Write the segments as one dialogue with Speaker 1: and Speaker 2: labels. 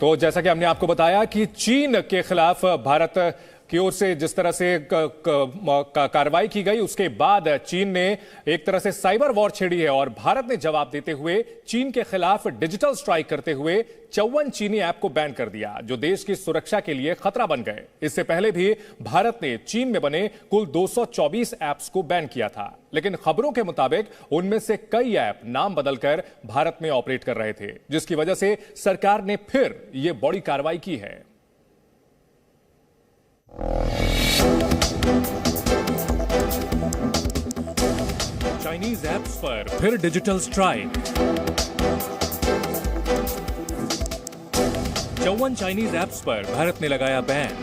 Speaker 1: तो जैसा कि हमने आपको बताया कि चीन के खिलाफ भारत की ओर से जिस तरह से कार्रवाई की गई, उसके बाद चीन ने एक तरह से साइबर वॉर छेड़ी है और भारत ने जवाब देते हुए चीन के खिलाफ डिजिटल स्ट्राइक करते हुए 54 चीनी ऐप को बैन कर दिया, जो देश की सुरक्षा के लिए खतरा बन गए। इससे पहले भी भारत ने चीन में बने कुल 224 ऐप्स को बैन किया था, लेकिन खबरों के मुताबिक उनमें से कई ऐप नाम बदलकर भारत में ऑपरेट कर रहे थे, जिसकी वजह से सरकार ने फिर यह बड़ी कार्रवाई की है। चाइनीज ऐप्स पर फिर डिजिटल स्ट्राइक। 54 चाइनीज ऐप्स पर भारत ने लगाया बैन।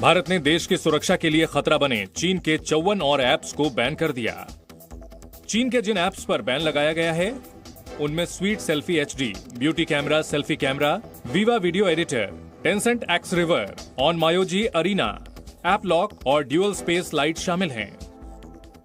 Speaker 1: भारत ने देश की सुरक्षा के लिए खतरा बने चीन के 54 और ऐप्स को बैन कर दिया। चीन के जिन ऐप्स पर बैन लगाया गया है उनमें sweet selfie HD, beauty camera, selfie camera, Viva video editor, Tencent X River, Onmyoji arena, app lock और ड्यूअल स्पेस लाइट शामिल हैं।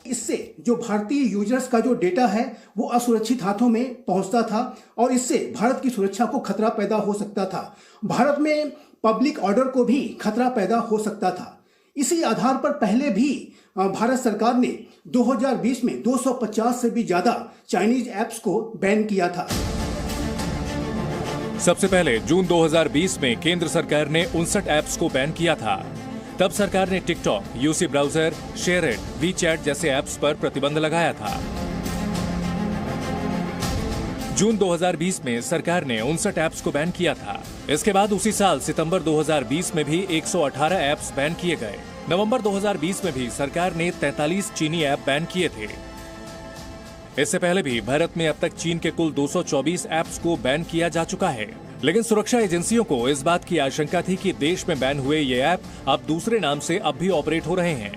Speaker 2: इससे जो भारतीय यूजर्स का जो डेटा है वो असुरक्षित हाथों में पहुंचता था और इससे भारत की सुरक्षा को खतरा पैदा हो सकता था। भारत में पब्लिक ऑर्डर को भी खतरा पैदा हो सकता था। इसी आधार पर पहले भी भारत सरकार ने 2020 में 250 से भी ज्यादा चाइनीज ऐप्स को बैन किया था।
Speaker 1: सबसे पहले जून 2020 में केंद्र सरकार ने 59 ऐप्स को बैन किया था। तब सरकार ने TikTok, UC browser, SHAREit, WeChat जैसे ऐप्स पर प्रतिबंध लगाया था। जून 2020 में सरकार ने 59 ऐप्स को बैन किया था। इसके बाद उसी साल सितंबर 2020 में भी 118 ऐप्स बैन किए गए। नवंबर 2020 में भी सरकार ने 43 चीनी ऐप बैन किए थे। इससे पहले भी भारत में अब तक चीन के कुल 224 ऐप्स को बैन किया जा चुका है, लेकिन सुरक्षा एजेंसियों को इस बात की आशंका थी कि देश में बैन हुए ये ऐप अब दूसरे नाम से अब भी ऑपरेट हो रहे हैं।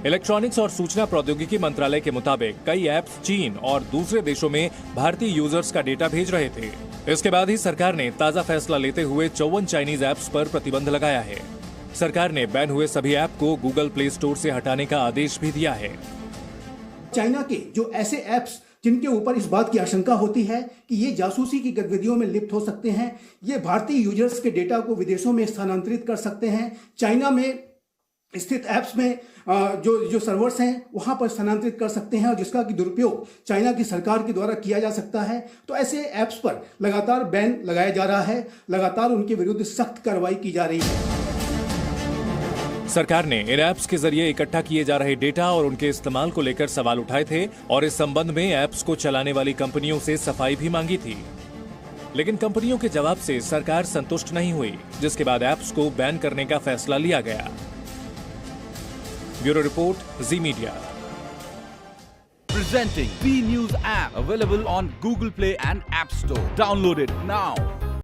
Speaker 1: इलेक्ट्रॉनिक्स और सूचना प्रौद्योगिकी मंत्रालय के मुताबिक कई ऐप्स चीन और दूसरे देशों में भारतीय यूजर्स का डेटा भेज रहे थे। इसके बाद ही सरकार ने ताजा फैसला लेते हुए 54 चाइनीज ऐप्स पर प्रतिबंध लगाया है। सरकार ने बैन हुए सभी ऐप को गूगल प्ले स्टोर से हटाने का आदेश भी दिया है।
Speaker 2: चाइना के जो ऐसे ऐप्स जिनके ऊपर इस बात की आशंका होती है कि ये जासूसी की गतिविधियों में लिप्त हो सकते हैं, ये भारतीय यूजर्स के डेटा को विदेशों में स्थानांतरित कर सकते हैं, चाइना में स्थित ऐप्स में जो सर्वर्स हैं वहां पर स्थानांतरित कर सकते हैं और जिसका कि दुरुपयोग चाइना की सरकार के द्वारा किया जा सकता है। तो ऐसे ऐप्स पर लगातार बैन लगाया जा रहा है, लगातार उनके विरुद्ध सख्त कार्रवाई की जा रही है।
Speaker 1: सरकार ने इन ऐप्स के जरिए इकट्ठा किए जा रहे डेटा और उनके इस्तेमाल को लेकर सवाल उठाए थे और इस संबंध में ऐप्स को चलाने वाली कंपनियों से सफाई भी मांगी थी, लेकिन कंपनियों के जवाब से सरकार संतुष्ट नहीं हुई, जिसके बाद ऐप्स को बैन करने का फैसला लिया गया। Bureau report, ji media.
Speaker 3: Presenting B News app, available on Google Play and App Store. Download it now.